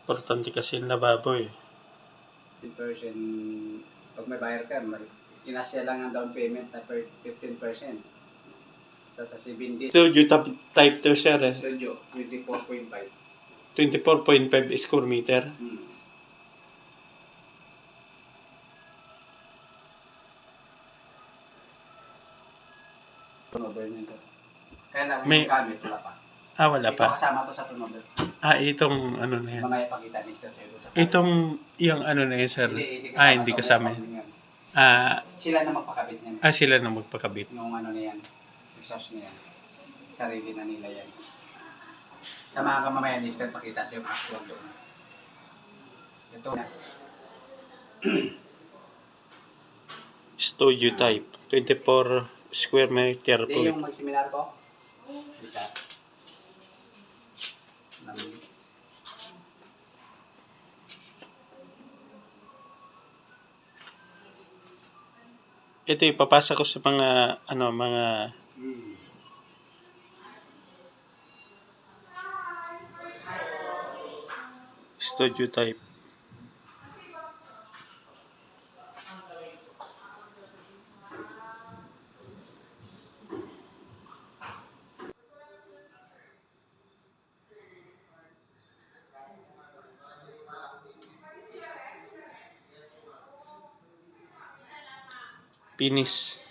Importante kasi yung lababo eh. 15%, pag may bayar ka, kinasya lang ang down payment na 15%. Basta sa 7 days, Studio type 2 sir eh. studio, 24.5. 24.5 square meter. Turnover niya sir. Kaya lang May- yung gamit, wala pa. Wala Ito pa. kasama to sa turnover. Itong ano na yan. Mamaya pakita ni Sir Sir sa Itong, yung ano na yan sir. Hindi kasama yan. Sila na magpakabit niyan. Sila na magpakabit. Yung ano na yan, exhaust na yan. Sarili na nila yan. Sa mga kamamayan, Mr. pakita sa yung actual doon. Ito na. Studio type. 24 square meter po. Hindi yung mag-seminar ko. Isa. Ito ipapasa ko sa mga mga studio type. Finish.